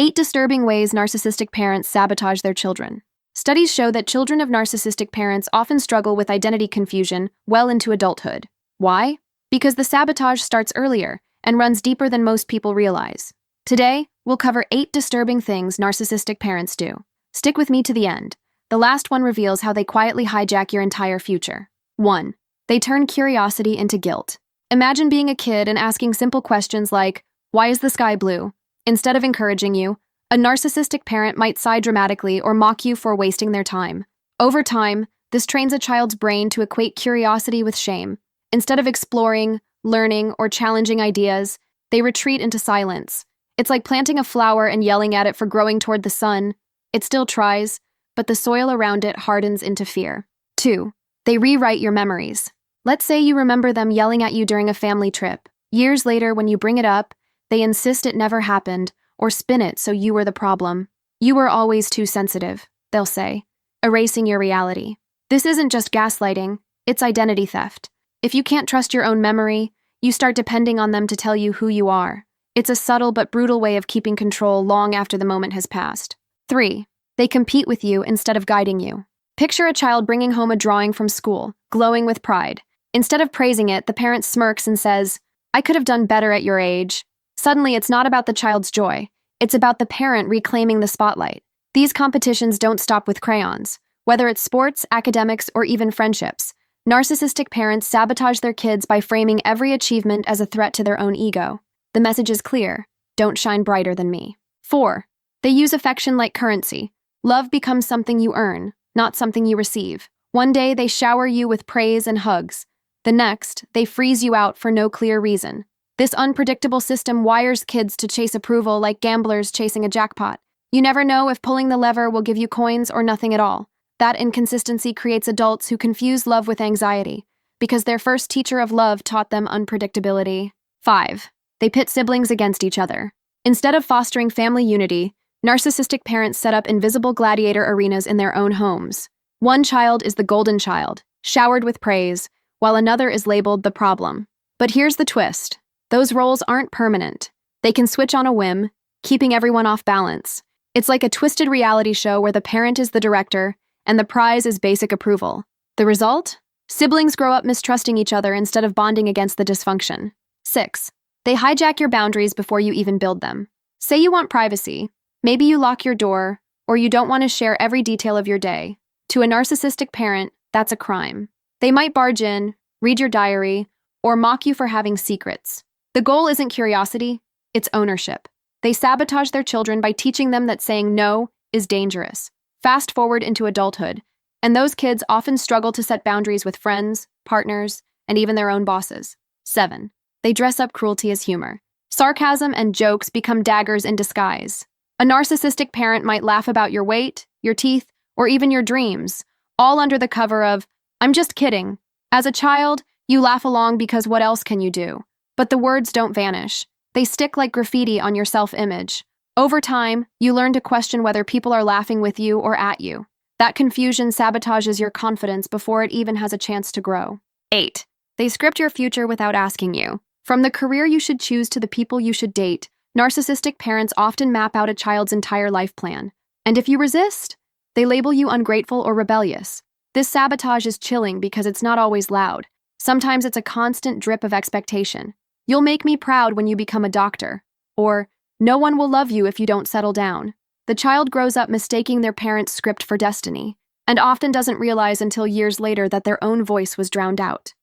8 disturbing ways narcissistic parents sabotage their children. Studies show that children of narcissistic parents often struggle with identity confusion well into adulthood. Why? Because the sabotage starts earlier and runs deeper than most people realize. Today, we'll cover 8 disturbing things narcissistic parents do. Stick with me to the end. The last one reveals how they quietly hijack your entire future. 1. They turn curiosity into guilt. Imagine being a kid and asking simple questions like, "Why is the sky blue?" Instead of encouraging you, a narcissistic parent might sigh dramatically or mock you for wasting their time. Over time, this trains a child's brain to equate curiosity with shame. Instead of exploring, learning, or challenging ideas, they retreat into silence. It's like planting a flower and yelling at it for growing toward the sun. It still tries, but the soil around it hardens into fear. 2. They rewrite your memories. Let's say you remember them yelling at you during a family trip. Years later, when you bring it up, they insist it never happened or spin it so you were the problem. "You were always too sensitive," they'll say, erasing your reality. This isn't just gaslighting, it's identity theft. If you can't trust your own memory, you start depending on them to tell you who you are. It's a subtle but brutal way of keeping control long after the moment has passed. 3. They compete with you instead of guiding you. Picture a child bringing home a drawing from school, glowing with pride. Instead of praising it, the parent smirks and says, "I could have done better at your age." Suddenly, it's not about the child's joy. It's about the parent reclaiming the spotlight. These competitions don't stop with crayons. Whether it's sports, academics, or even friendships, narcissistic parents sabotage their kids by framing every achievement as a threat to their own ego. The message is clear: don't shine brighter than me. 4. They use affection like currency. Love becomes something you earn, not something you receive. One day, they shower you with praise and hugs. The next, they freeze you out for no clear reason. This unpredictable system wires kids to chase approval like gamblers chasing a jackpot. You never know if pulling the lever will give you coins or nothing at all. That inconsistency creates adults who confuse love with anxiety, because their first teacher of love taught them unpredictability. 5. They pit siblings against each other. Instead of fostering family unity, narcissistic parents set up invisible gladiator arenas in their own homes. One child is the golden child, showered with praise, while another is labeled the problem. But here's the twist. Those roles aren't permanent. They can switch on a whim, keeping everyone off balance. It's like a twisted reality show where the parent is the director and the prize is basic approval. The result? Siblings grow up mistrusting each other instead of bonding against the dysfunction. 6. They hijack your boundaries before you even build them. Say you want privacy. Maybe you lock your door, or you don't want to share every detail of your day. To a narcissistic parent, that's a crime. They might barge in, read your diary, or mock you for having secrets. The goal isn't curiosity, it's ownership. They sabotage their children by teaching them that saying no is dangerous. Fast forward into adulthood, and those kids often struggle to set boundaries with friends, partners, and even their own bosses. 7. They dress up cruelty as humor. Sarcasm and jokes become daggers in disguise. A narcissistic parent might laugh about your weight, your teeth, or even your dreams, all under the cover of, "I'm just kidding." As a child, you laugh along because what else can you do? But the words don't vanish. They stick like graffiti on your self-image. Over time, you learn to question whether people are laughing with you or at you. That confusion sabotages your confidence before it even has a chance to grow. 8. They script your future without asking you. From the career you should choose to the people you should date, narcissistic parents often map out a child's entire life plan. And if you resist, they label you ungrateful or rebellious. This sabotage is chilling because it's not always loud. Sometimes it's a constant drip of expectation. "You'll make me proud when you become a doctor," or "No one will love you if you don't settle down." The child grows up mistaking their parents' script for destiny, and often doesn't realize until years later that their own voice was drowned out.